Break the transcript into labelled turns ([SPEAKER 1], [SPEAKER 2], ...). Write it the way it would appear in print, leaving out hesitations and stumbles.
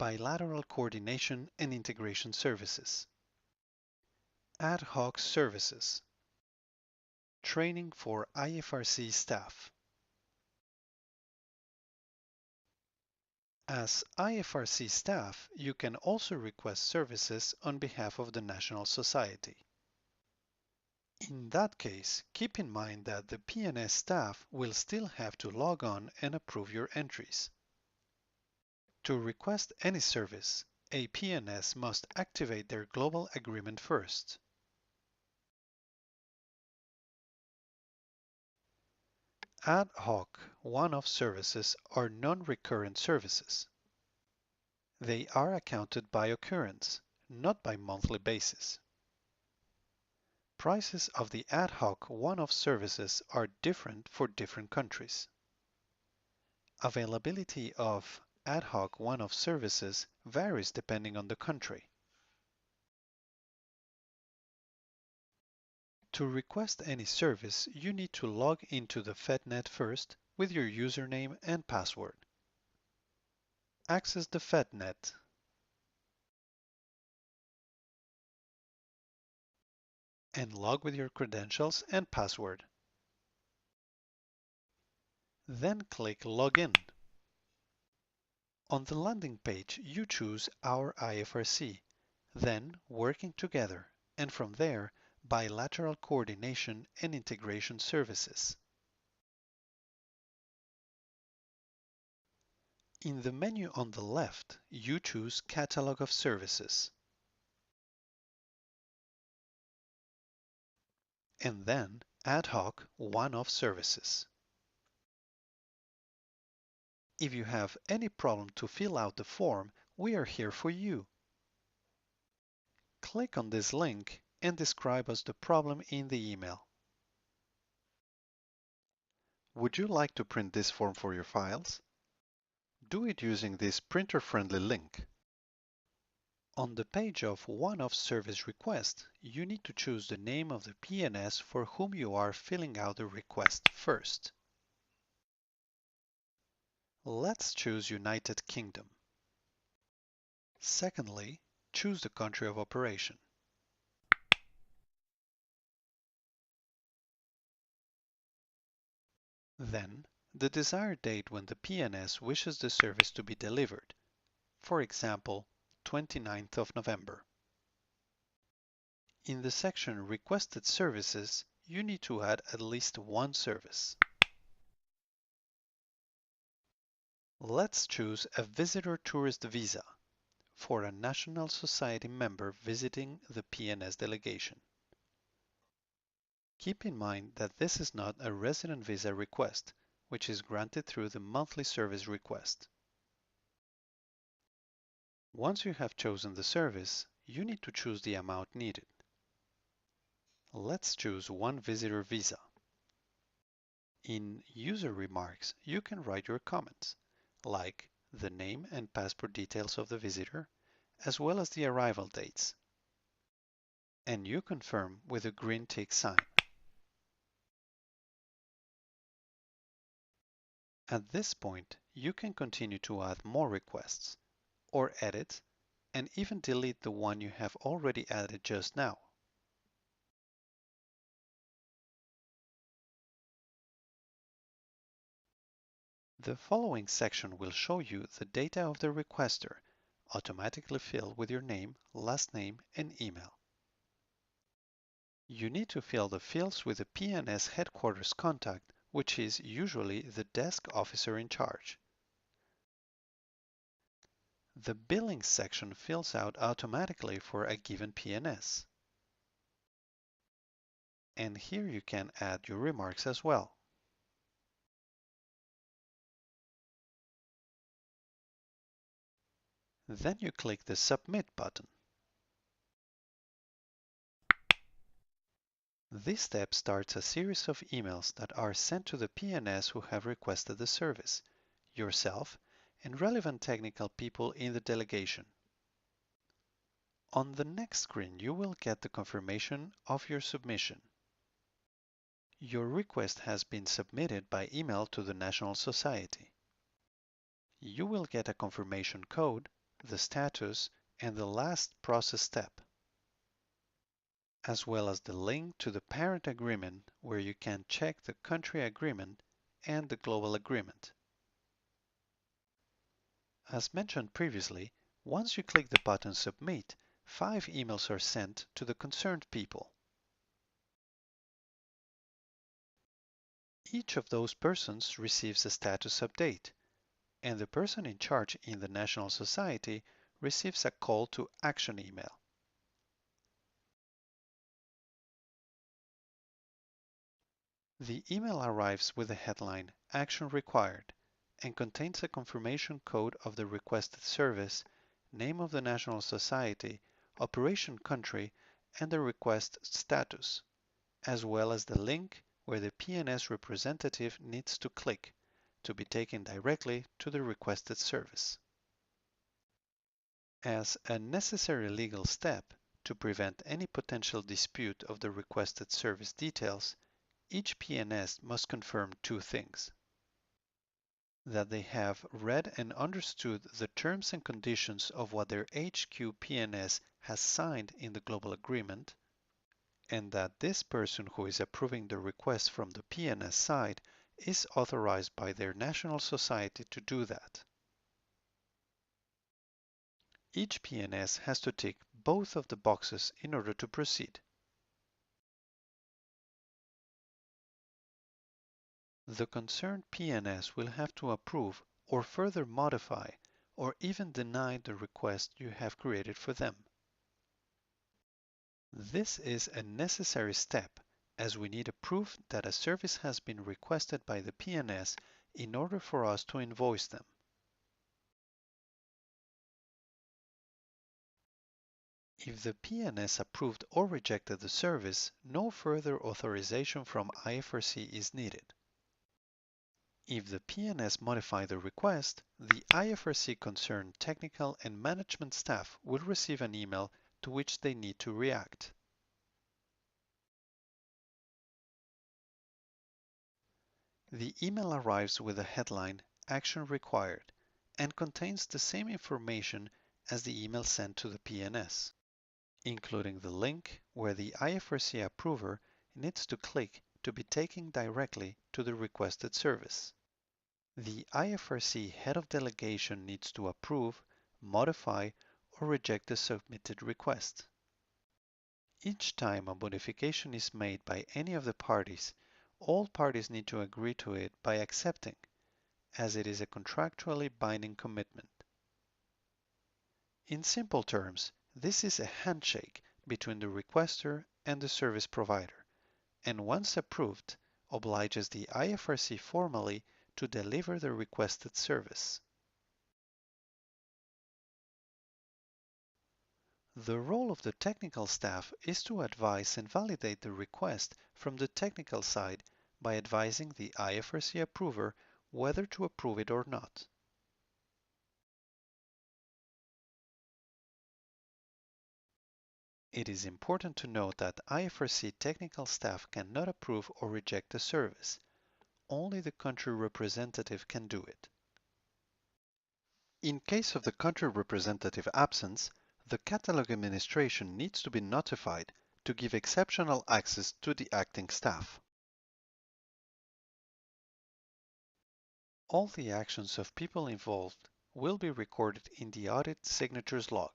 [SPEAKER 1] Bilateral coordination and integration services. Ad hoc services. Training for IFRC staff. As IFRC staff, you can also request services on behalf of the National Society. In that case, keep in mind that the PNS staff will still have to log on and approve your entries. To request any service, a PNS must activate their global agreement first. Ad hoc, one-off services are non-recurrent services. They are accounted by occurrence, not by monthly basis. Prices of the ad hoc one-off services are different for different countries. Availability of ad hoc one-off services varies depending on the country. To request any service, you need to log into the FedNet first with your username and password. Access the FedNet. And log with your credentials and password. Then click Login. On the landing page, you choose Our IFRC, then Working Together, and from there, Bilateral Coordination and Integration Services. In the menu on the left, you choose Catalog of Services, and then Ad hoc One-off Services. If you have any problem to fill out the form, we are here for you. Click on this link and describe us the problem in the email. Would you like to print this form for your files? Do it using this printer-friendly link. On the page of one-off service request, you need to choose the name of the PNS for whom you are filling out the request first. Let's choose United Kingdom. Secondly, choose the country of operation. Then, the desired date when the PNS wishes the service to be delivered. For example, 29th of November. In the section Requested Services, you need to add at least one service. Let's choose a visitor tourist visa for a National Society member visiting the PNS delegation. Keep in mind that this is not a resident visa request, which is granted through the monthly service request. Once you have chosen the service, you need to choose the amount needed. Let's choose one visitor visa. In user remarks, you can write your comments, like the name and passport details of the visitor, as well as the arrival dates. And you confirm with a green tick sign. At this point, you can continue to add more requests, or edit, and even delete the one you have already added just now. The following section will show you the data of the requester, automatically filled with your name, last name, and email. You need to fill the fields with the PNS headquarters contact, which is usually the desk officer in charge. The billing section fills out automatically for a given PNS. And here you can add your remarks as well. Then you click the Submit button. This step starts a series of emails that are sent to the PNS who have requested the service, yourself, and relevant technical people in the delegation. On the next screen, you will get the confirmation of your submission. Your request has been submitted by email to the National Society. You will get a confirmation code, the status, and the last process step, as well as the link to the parent agreement where you can check the country agreement and the global agreement. As mentioned previously, once you click the button Submit, 5 emails are sent to the concerned people. Each of those persons receives a status update, and the person in charge in the National Society receives a call to action email. The email arrives with the headline Action Required and contains a confirmation code of the requested service, name of the National Society, operation country, and the request status, as well as the link where the PNS representative needs to click to be taken directly to the requested service. As a necessary legal step to prevent any potential dispute of the requested service details, each PNS must confirm 2 things: that they have read and understood the terms and conditions of what their HQ PNS has signed in the global agreement, and that this person who is approving the request from the PNS side is authorized by their national society to do that. Each PNS has to tick both of the boxes in order to proceed. The concerned PNS will have to approve or further modify or even deny the request you have created for them. This is a necessary step as we need a proof that a service has been requested by the PNS in order for us to invoice them. If the PNS approved or rejected the service, no further authorization from IFRC is needed. If the PNS modify the request, the IFRC concerned technical and management staff will receive an email to which they need to react. The email arrives with the headline Action Required and contains the same information as the email sent to the PNS, including the link where the IFRC approver needs to click to be taken directly to the requested service. The IFRC head of delegation needs to approve, modify, or reject the submitted request. Each time a modification is made by any of the parties, all parties need to agree to it by accepting, as it is a contractually binding commitment. In simple terms, this is a handshake between the requester and the service provider, and once approved, obliges the IFRC formally to deliver the requested service. The role of the technical staff is to advise and validate the request from the technical side by advising the IFRC approver whether to approve it or not. It is important to note that IFRC technical staff cannot approve or reject a service. Only the country representative can do it. In case of the country representative absence, the catalog administration needs to be notified to give exceptional access to the acting staff. All the actions of people involved will be recorded in the audit signatures log.